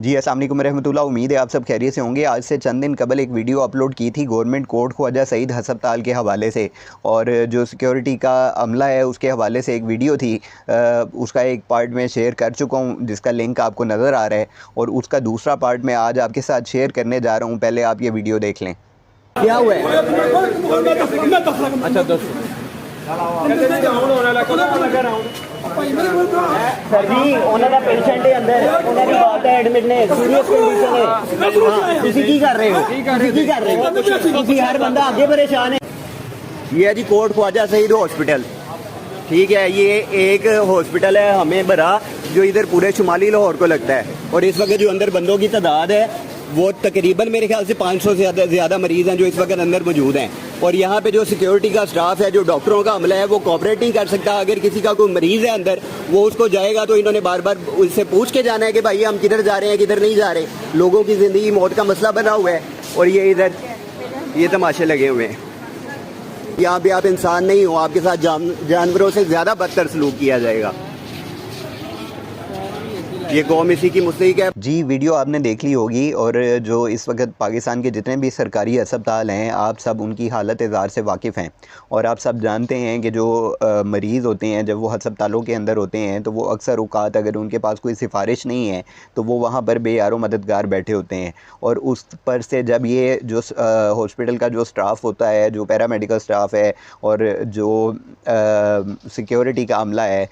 जी अस्सलाम वालेकुम रहमतुल्लाह। उम्मीद है आप सब खैरियत से होंगे। आज से चंद दिन कबल एक वीडियो अपलोड की थी गवर्नमेंट कोर्ट ख्वाजा सईद हस्पताल के हवाले से, और जो सिक्योरिटी का अमला है उसके हवाले से एक वीडियो थी। उसका एक पार्ट मैं शेयर कर चुका हूँ जिसका लिंक आपको नज़र आ रहा है, और उसका दूसरा पार्ट मैं आज आपके साथ शेयर करने जा रहा हूँ। पहले आप ये वीडियो देख लें। क्या हुआ है? अच्छा दस सर जी ਉਹਨਾਂ ਦਾ ਪੇਸ਼ੈਂਟ ਹੈ ਅੰਦਰ, ਉਹਨਾਂ ਦੀ ਬਾਤ ਹੈ ਐਡਮਿਟ ਨੇ, ਸੀਰੀਅਸ ਕੰਡੀਸ਼ਨ ਹੈ। ਤੁਸੀਂ ਕੀ ਕਰ ਰਹੇ ਹੋ? ਤੁਸੀਂ ਕੀ ਕਰ ਰਹੇ ਹੋ? ਤੁਸੀਂ हर बंदा आगे परेशान है। ये है जी कोर्ट ख्वाजा सईद हॉस्पिटल, ठीक है। ये एक हॉस्पिटल है हमें बरा जो इधर पूरे शुमाली लाहौर को लगता है, और इस वक्त जो अंदर बंदों की तादाद है वो तकरीबन मेरे ख्याल से 500 से ज़्यादा मरीज़ हैं जो इस वक्त अंदर मौजूद हैं। और यहाँ पे जो सिक्योरिटी का स्टाफ है, जो डॉक्टरों का अमला है, वो कोऑपरेट नहीं कर सकता। अगर किसी का कोई मरीज़ है अंदर, वो उसको जाएगा तो इन्होंने बार बार उससे पूछ के जाना है कि भाई हम किधर जा रहे हैं, किधर नहीं जा रहे। लोगों की ज़िंदगी मौत का मसला बना हुआ है, और ये इधर ये तमाशे लगे हुए हैं। यहाँ पे आप इंसान नहीं हो, आपके साथ जानवरों से ज़्यादा बदतर सलूक किया जाएगा। ये कौम इसी की मुस्तहिक है। जी वीडियो आपने देख ली होगी, और जो इस वक्त पाकिस्तान के जितने भी सरकारी अस्पताल हैं आप सब उनकी हालत ज़ार से वाकिफ़ हैं, और आप सब जानते हैं कि जो मरीज़ होते हैं जब वो अस्पतालों के अंदर होते हैं तो वो अक्सर औकात अगर उनके पास कोई सिफारिश नहीं है तो वो वहाँ पर बेयारो मददगार बैठे होते हैं। और उस पर से जब ये जो हॉस्पिटल का जो स्टाफ होता है, जो पैरामेडिकल स्टाफ है और जो सिक्योरिटी का अमला है,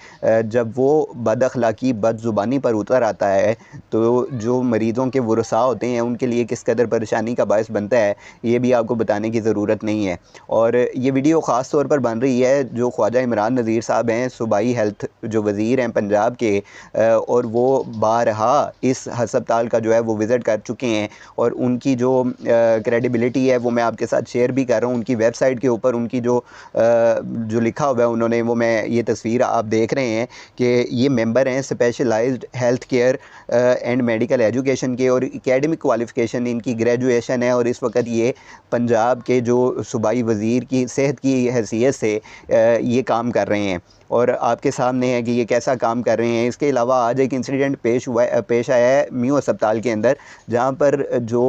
जब वो बदअखलाकी बदज़ुबानी पर उतर आता है तो जो मरीज़ों के वरसा होते हैं उनके लिए किस कदर परेशानी का बायस बनता है ये भी आपको बताने की ज़रूरत नहीं है। और ये वीडियो ख़ास तौर पर बन रही है जो ख्वाजा इमरान नज़ीर साहब हैं, सूबाई हेल्थ जो वज़ीर हैं पंजाब के, और वो बारहा इस हस्पताल का जो है वो विज़िट कर चुके हैं, और उनकी जो क्रेडिबिलिटी है वो मैं आपके साथ शेयर भी कर रहा हूँ। उनकी वेबसाइट के ऊपर उनकी जो लिखा हुआ है उन्होंने, वो मैं ये तस्वीर आप देख रहे हैं कि ये मेंबर हैं specialized health care and medical education के, और एकेडमिक क्वालिफ़िकेशन इनकी ग्रेजुएशन है, और इस वक्त ये पंजाब के जो सूबाई वज़ीर की सेहत की हैसियत से ये काम कर रहे हैं, और आपके सामने है कि ये कैसा काम कर रहे हैं। इसके अलावा आज एक इंसिडेंट पेश आया है म्यू अस्पताल के अंदर, जहाँ पर जो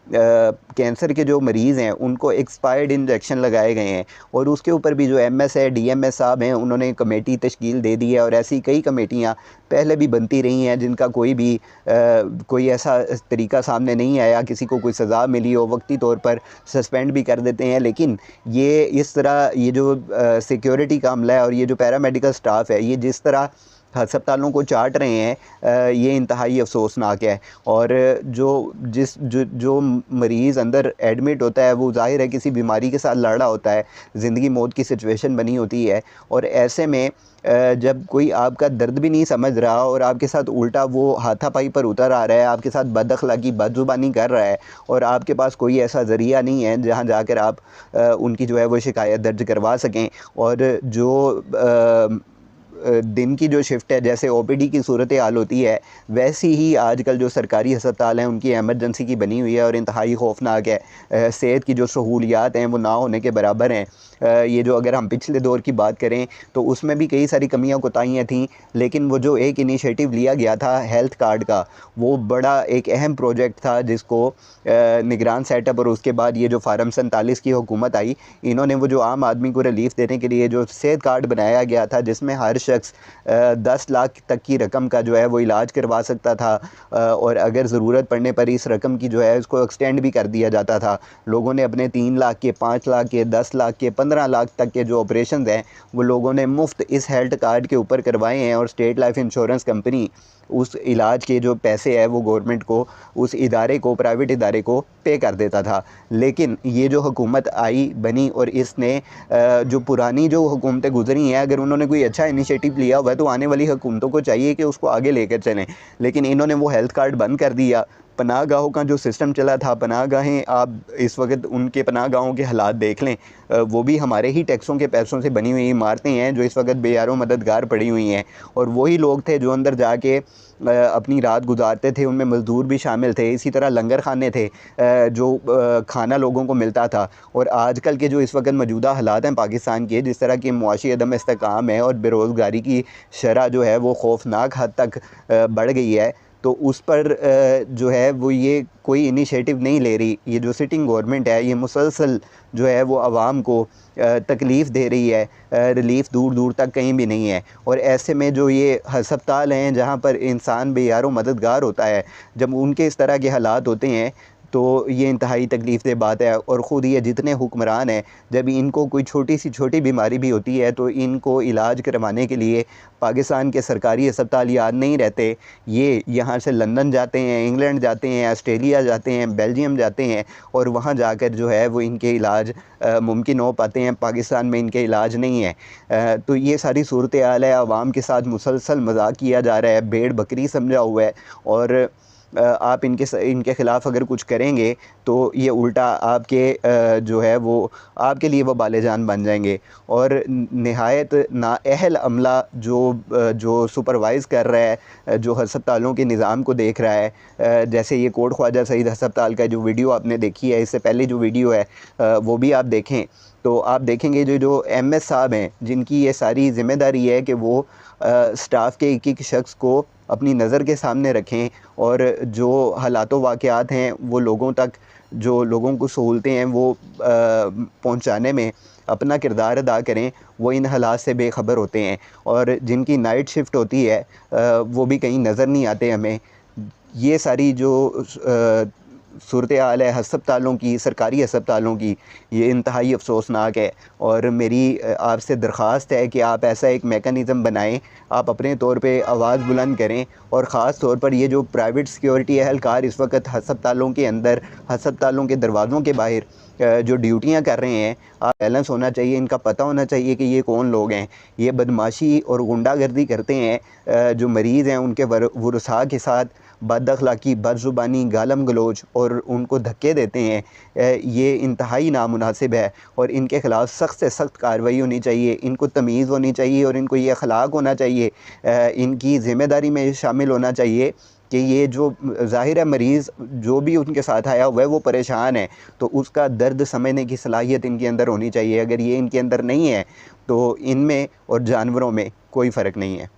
कैंसर के जो मरीज़ हैं उनको एक्सपायर्ड इंजेक्शन लगाए गए हैं, और उसके ऊपर भी जो एमएस है, डीएमएस साहब हैं, उन्होंने कमेटी तश्कील दे दी है। और ऐसी कई कमेटियां पहले भी बनती रही हैं जिनका कोई ऐसा तरीका सामने नहीं आया, किसी को कोई सज़ा मिली हो, वक्ती तौर पर सस्पेंड भी कर देते हैं। लेकिन ये इस तरह ये जो सिक्योरिटी का अमला है और ये जो पैरामेडिकल स्टाफ है, ये जिस तरह अस्पतालों को चाट रहे हैं, ये इंतहाई अफसोसनाक है। और जो मरीज़ अंदर एडमिट होता है वो ज़ाहिर है किसी बीमारी के साथ लड़ रहा होता है, ज़िंदगी मौत की सिचुएशन बनी होती है, और ऐसे में जब कोई आपका दर्द भी नहीं समझ रहा और आपके साथ उल्टा वो हाथापाई पर उतर आ रहा है, आपके साथ बदअखलाकी बदजुबानी कर रहा है, और आपके पास कोई ऐसा ज़रिया नहीं है जहाँ जाकर आप उनकी जो है वो शिकायत दर्ज करवा सकें। और जो दिन की जो शिफ्ट है, जैसे ओपीडी की सूरत हाल होती है, वैसी ही आजकल जो सरकारी अस्पताल हैं उनकी एमरजेंसी की बनी हुई है, और इंतहाई खौफनाक है। सेहत की जो सहूलियात हैं वो ना होने के बराबर हैं। ये जो अगर हम पिछले दौर की बात करें तो उसमें भी कई सारी कमियां कोताहियां थीं, लेकिन वो जो एक इनिशिएटिव लिया गया था हेल्थ कार्ड का, वो बड़ा एक अहम प्रोजेक्ट था जिसको निगरान सेटअप, और उसके बाद ये जो फार्म 47 की हुकूमत आई, इन्होंने वो जो आम आदमी को रिलीफ देने के लिए जो सेहत कार्ड बनाया गया था जिसमें हर शख्स 10 लाख तक की रकम का जो है वो इलाज करवा सकता था, और अगर ज़रूरत पड़ने पर इस रकम की जो है इसको एक्सटेंड भी कर दिया जाता था। लोगों ने अपने 3 लाख के, 5 लाख के, 10 लाख के, 15 लाख तक के जो ऑपरेशन हैं वो लोगों ने मुफ्त इस हेल्थ कार्ड के ऊपर करवाए हैं, और स्टेट लाइफ इंश्योरेंस कंपनी उस इलाज के जो पैसे है वो गवर्नमेंट को, उस इदारे को, प्राइवेट इदारे को पे कर देता था। लेकिन ये जो हुकूमत आई बनी, और इसने जो पुरानी जो हुकूमतें गुजरी हैं, अगर उन्होंने कोई अच्छा इनिशिएटिव लिया हुआ है तो आने वाली हुकूमतों को चाहिए कि उसको आगे लेकर चलें। लेकिन इन्होंने वो हेल्थ कार्ड बंद कर दिया। पनाह गाहों का जो सिस्टम चला था, पनाह गाहें, आप इस वक्त उनके पनाह गाहों के हालात देख लें, वो भी हमारे ही टैक्सों के पैसों से बनी हुई इमारतें हैं जो इस वक्त बेयारों मददगार पड़ी हुई हैं, और वही लोग थे जो अंदर जाके अपनी रात गुजारते थे। उनमें मज़दूर भी शामिल थे, इसी तरह लंगर खाने थे जो खाना लोगों को मिलता था। और आजकल के जो इस वक्त मौजूदा हालात हैं पाकिस्तान के, जिस तरह की मुआशी अदम इस्तेकाम है और बेरोज़गारी की शरह जो है वो खौफनाक हद तक बढ़ गई है, तो उस पर जो है वो ये कोई इनिशिएटिव नहीं ले रही। ये जो सिटिंग गवर्नमेंट है ये मुसलसल जो है वो आवाम को तकलीफ़ दे रही है, रिलीफ़ दूर दूर तक कहीं भी नहीं है। और ऐसे में जो ये हस्पताल हैं जहाँ पर इंसान बेयारो मददगार होता है, जब उनके इस तरह के हालात होते हैं तो ये इंतहाई तकलीफ़ दे बात है। और ख़ुद ये जितने हुक्मरान हैं, जब इनको कोई छोटी सी छोटी बीमारी भी होती है तो इनको इलाज करवाने के लिए पाकिस्तान के सरकारी अस्पताल याद नहीं रहते। ये यहाँ से लंदन जाते हैं, इंग्लैंड जाते हैं, ऑस्ट्रेलिया जाते हैं, बेल्जियम जाते हैं और वहाँ जाकर जो है वो इनके इलाज मुमकिन हो पाते हैं। पाकिस्तान में इनके इलाज नहीं है। तो ये सारी सूरत हाल है। आवाम के साथ मुसलसल मजाक किया जा रहा है, भेड़ बकरी समझा हुआ है। और आप इनके ख़िलाफ़ अगर कुछ करेंगे तो ये उल्टा आपके जो है वो आपके लिए वो बाले जान बन जाएंगे। और नहायत नाअहल अमला जो सुपरवाइज़ कर रहा है, जो हस्पतालों के निज़ाम को देख रहा है, जैसे ये कोट ख्वाजा सईद हस्पताल का जो वीडियो आपने देखी है, इससे पहले जो वीडियो है वो भी आप देखें तो आप देखेंगे जो एमएस साहब हैं, जिनकी ये सारी ज़िम्मेदारी है कि वो स्टाफ के एक एक शख्स को अपनी नज़र के सामने रखें और जो हालात वाक़यात हैं वो लोगों तक, जो लोगों को सहूलतें हैं वो पहुंचाने में अपना किरदार अदा करें, वो इन हालात से बेखबर होते हैं। और जिनकी नाइट शिफ्ट होती है वो भी कहीं नज़र नहीं आते हमें। ये सारी जो सूरत हाल है हस्पतालों की, सरकारी हस्पतालों की, ये इंतहाई अफसोसनाक है। और मेरी आपसे दरख्वास्त है कि आप ऐसा एक मेकनिज़म बनाएं, आप अपने तौर पे आवाज़ बुलंद करें। और ख़ास तौर पर ये जो प्राइवेट सिक्योरिटी एहलकार इस वक्त हस्पतालों के अंदर, हस्पतालों के दरवाज़ों के बाहर जो ड्यूटियां कर रहे हैं, आप बैलेंस होना चाहिए, इनका पता होना चाहिए कि ये कौन लोग हैं। ये बदमाशी और गुंडागर्दी करते हैं, जो मरीज़ हैं उनके वरसा के साथ बदअखलाकी, बदज़ुबानी, गालम गलोच और उनको धक्के देते हैं। ये इंतहाई नामुनासिब है और इनके ख़िलाफ़ सख्त से सख्त कार्रवाई होनी चाहिए। इनको तमीज़ होनी चाहिए और इनको ये अखलाक होना चाहिए, इनकी ज़िम्मेदारी में शामिल होना चाहिए कि ये जो ज़ाहिर है मरीज़ जो भी उनके साथ आया हुआ है वो परेशान है, तो उसका दर्द समझने की सलाहियत इनके अंदर होनी चाहिए। अगर ये इनके अंदर नहीं है तो इनमें और जानवरों में कोई फ़र्क नहीं है।